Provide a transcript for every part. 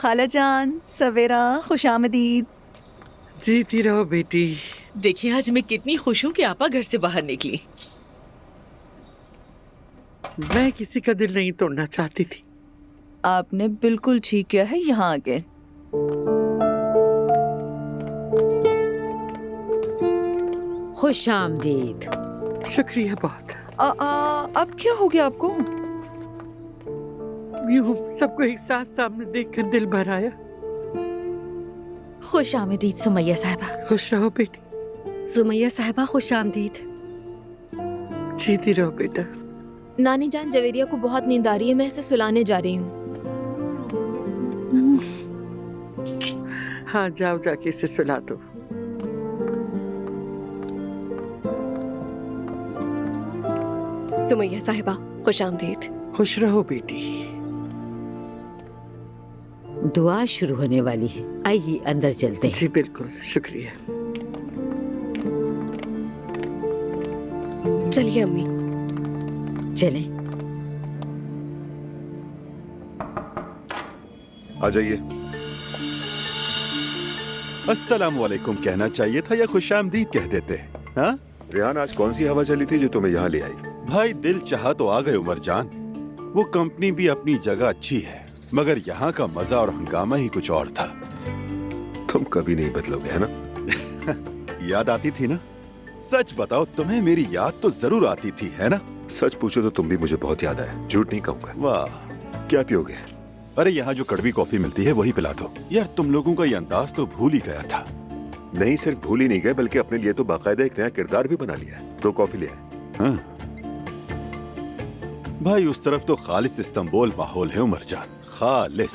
खाला जान, सवेरा, खुशामदीद। जीती रहो बेटी। देखिए आज मैं कितनी खुश हूँ कि आपा घर से बाहर निकली। मैं किसी का दिल नहीं तोड़ना चाहती थी। आपने बिल्कुल ठीक किया है यहाँ आके। खुश आमदीद। शुक्रिया बहुत। अब क्या हो गया आपको? यूं सबको एक साथ सामने देखकर दिल भर आया। खुश आमदीद सुमैया साहिबा। खुश रहो बेटी। सुमैया साहिबा खुश आमदीद। जीती रहो बेटा। नानी जान, जवेरिया को बहुत नींद आ रही है, मैं इसे सुलाने जा रही हूँ। हाँ जाओ, जाके इसे सुला दो। सुमैया साहिबा खुश आमदीद। खुश रहो बेटी। दुआ शुरू होने वाली है, आइए अंदर चलते हैं। जी बिल्कुल, शुक्रिया। चलिए अम्मी। चलें। आ जाइए। अस्सलाम वालेकुम कहना चाहिए था या खुशामदीद कह देते। हाँ रेहान, आज कौन सी हवा चली थी जो तुम्हें यहाँ ले आई? भाई, दिल चाहा तो आ गए उमर जान। वो कंपनी भी अपनी जगह अच्छी है, मगर यहाँ का मजा और हंगामा ही कुछ और था। तुम कभी नहीं बदलोगे, है ना? याद आती थी ना? सच बताओ, तुम्हें मेरी याद तो जरूर आती थी, है ना? सच पूछो तो तुम भी मुझे बहुत याद आए, झूठ नहीं कहूँगा। वाह, क्या पियोगे? अरे यहाँ जो कड़वी कॉफी मिलती है वही पिला दो। यार तुम लोगों का ये अंदाज तो भूल ही गया था। नहीं, सिर्फ भूल ही नहीं गए बल्कि अपने लिए तो बाकायदा एक नया किरदार भी बना लिया है। तो कॉफी ले आए। हाँ भाई, उस तरफ तो खालिस इस्तांबुल माहौल है उमर जान, खालिस।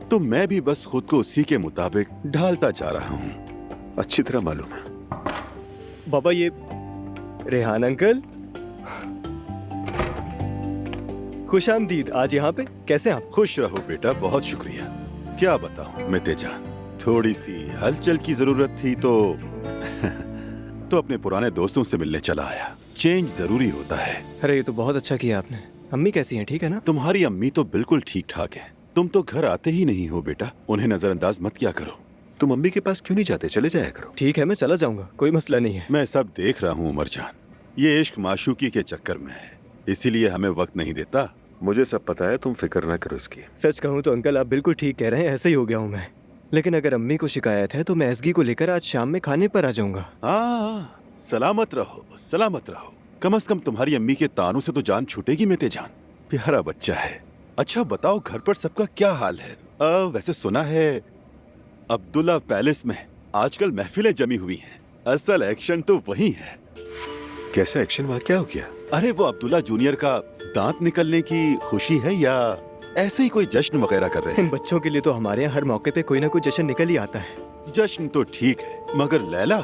तो मैं भी बस खुद को उसी के मुताबिक ढालता जा रहा हूँ। अच्छी तरह मालूम है। बाबा, ये रेहान अंकल, खुश आमदीद। आज यहाँ पे कैसे आप? खुश रहो बेटा, बहुत शुक्रिया। क्या बताऊं मिते जान, थोड़ी सी हलचल की जरूरत थी तो अपने पुराने दोस्तों से मिलने चला आया। चेंज जरूरी होता है। अरे ये तो बहुत अच्छा किया आपने। अम्मी कैसी हैं, ठीक है ना? तुम्हारी अम्मी तो बिल्कुल ठीक ठाक है। तुम तो घर आते ही नहीं हो बेटा, उन्हें नजरअंदाज मत किया करो। तुम अम्मी के पास क्यों नहीं जाते? चले जाया करो। ठीक है, मैं चला जाऊंगा, कोई मसला नहीं है। मैं सब देख रहा हूँ उमर जान, ये इश्क माशूकी के चक्कर में है, इसीलिए हमें वक्त नहीं देता। मुझे सब पता है, तुम फिक्र ना करो इसकी। सच कहूँ तो अंकल आप बिल्कुल ठीक कह रहे हैं, ऐसे ही हो गया हूँ मैं। लेकिन अगर अम्मी को शिकायत है तो मैं एसगी को लेकर आज शाम में खाने पर आ जाऊंगा। हाँ, सलामत रहो, सलामत रहो। कम से कम तुम्हारी अम्मी के तानों से तो जान छूटेगी मेते जान। प्यारा बच्चा है। अच्छा बताओ, घर पर सबका क्या हाल है? वैसे सुना है अब्दुल्ला पैलेस में आजकल महफिलें जमी हुई हैं। असल एक्शन तो वही है। कैसा एक्शन? वहाँ क्या हो गया? अरे वो अब्दुल्ला जूनियर का दांत निकलने की खुशी है या ऐसे ही कोई जश्न वगैरह कर रहे हैं? इन बच्चों के लिए तो हमारे यहाँ हर मौके पे कोई ना कोई जश्न निकल ही आता है। जश्न तो ठीक है, मगर लैला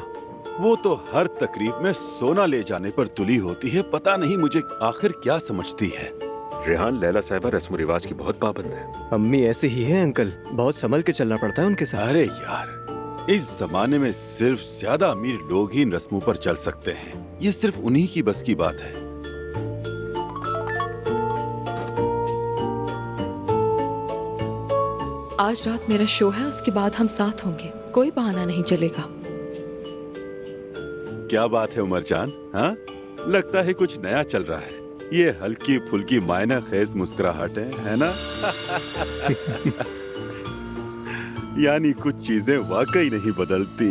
वो तो हर तकरीब में सोना ले जाने पर तुली होती है। पता नहीं मुझे आखिर क्या समझती है। रेहान, लैला साहिबा रस्म रिवाज की बहुत पाबंद है। अम्मी ऐसे ही है अंकल, बहुत संभल के चलना पड़ता है उनके साथ। अरे यार, इस जमाने में सिर्फ ज्यादा अमीर लोग ही इन रस्मों पर चल सकते हैं। ये सिर्फ उन्हीं की बस की बात है। आज रात मेरा शो है, उसके बाद हम साथ होंगे, कोई बहाना नहीं चलेगा। क्या बात है उमर जान? हाँ, लगता है कुछ नया चल रहा है। ये हल्की फुल्की मायना खेज मुस्कुराहट है ना? यानी कुछ चीजें वाकई नहीं बदलती।